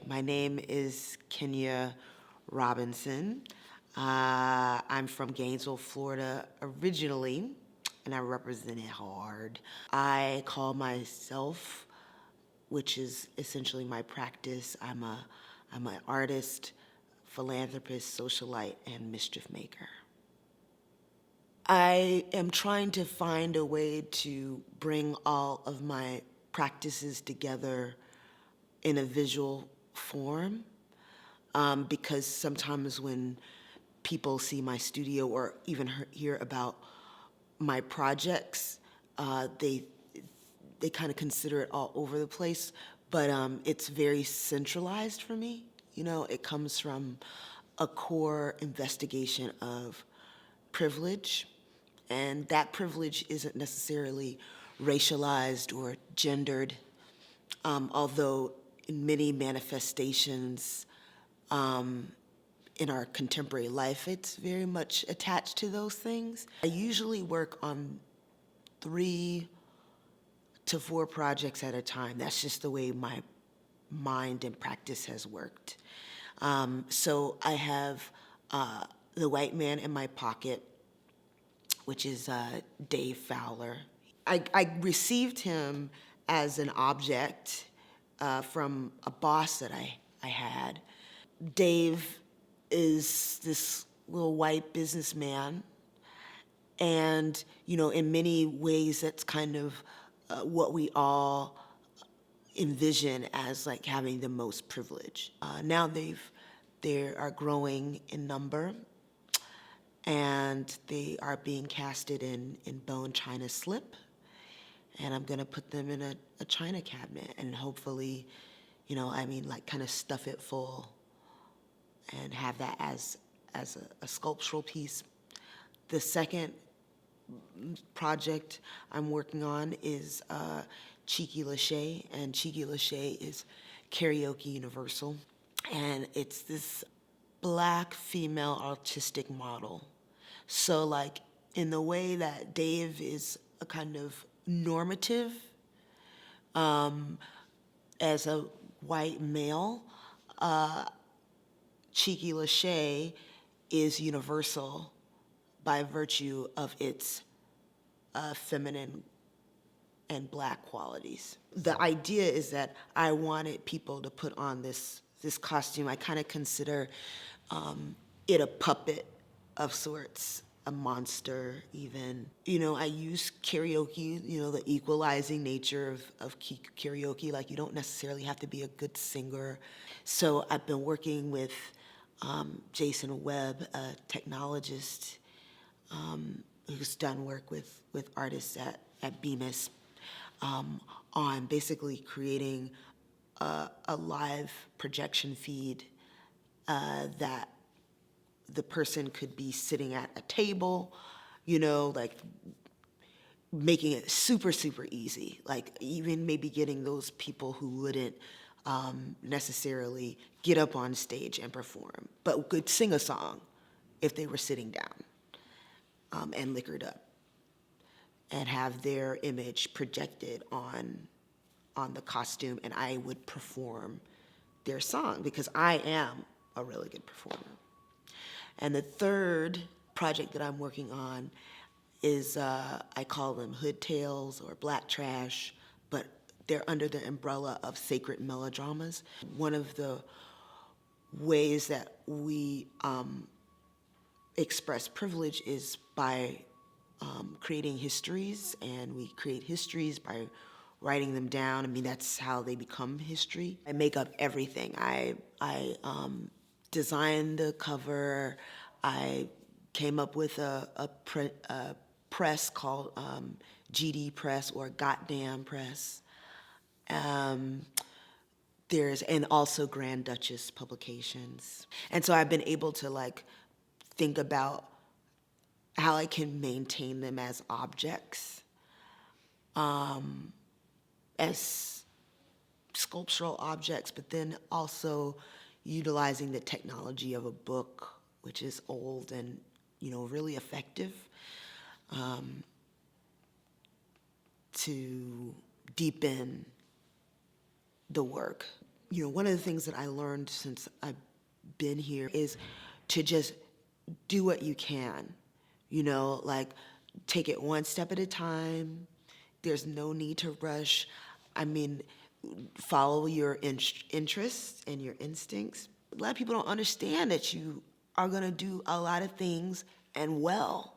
My name is Kenya Robinson. I'm from Gainesville, Florida originally, and I represent it hard. I call myself, which is essentially my practice, I'm an artist, philanthropist, socialite, and mischief maker. I am trying to find a way to bring all of my practices together in a visual form, because sometimes when people see my studio or even hear about my projects, they kind of consider it all over the place, but it's very centralized for me. You know, it comes from a core investigation of privilege, and that privilege isn't necessarily racialized or gendered, although in many manifestations in our contemporary life, it's very much attached to those things. I usually work on 3 to 4 projects at a time. That's just the way my mind and practice has worked. So I have The White Man in My Pocket, which is Dave Fowler. I received him as an object from a boss that I had. Dave is this little white businessman, and you know, in many ways, that's kind of what we all envision as like having the most privilege. Now they are growing in number, and they are being casted in bone china slip, and I'm gonna put them in a china cabinet and hopefully, you know, I mean, like kind of stuff it full and have that as a sculptural piece. The second project I'm working on is Cheeky Lachey, and Cheeky Lachey is Karaoke Universal, and it's this black female artistic model. So like in the way that Dave is a kind of normative as a white male, Cheeky Lachey is universal by virtue of its feminine and black qualities. The idea is that I wanted people to put on this costume. I kind of consider it a puppet of sorts, a monster even. You know, I use karaoke, you know, the equalizing nature of karaoke. Like, you don't necessarily have to be a good singer. So I've been working with Jason Webb, a technologist who's done work with artists at Bemis, on basically creating a live projection feed that the person could be sitting at a table, you know, like making it super, super easy. Like even maybe getting those people who wouldn't necessarily get up on stage and perform, but could sing a song if they were sitting down and liquored up, and have their image projected on the costume, and I would perform their song because I am a really good performer. And the third project that I'm working on is, I call them hood tales or black trash, but they're under the umbrella of sacred melodramas. One of the ways that we express privilege is by creating histories, and we create histories by writing them down. I mean, that's how they become history. I make up everything. I designed the cover. I came up with a press called GD Press or Goddamn Press. And also Grand Duchess Publications. And so I've been able to like think about how I can maintain them as objects, as sculptural objects, but then also utilizing the technology of a book, which is old and, you know, really effective, to deepen the work. One of the things that I learned since I've been here is to just do what you can, like take it one step at a time. There's no need to rush. I mean, follow your interests and your instincts. A lot of people don't understand that you are going to do a lot of things and well.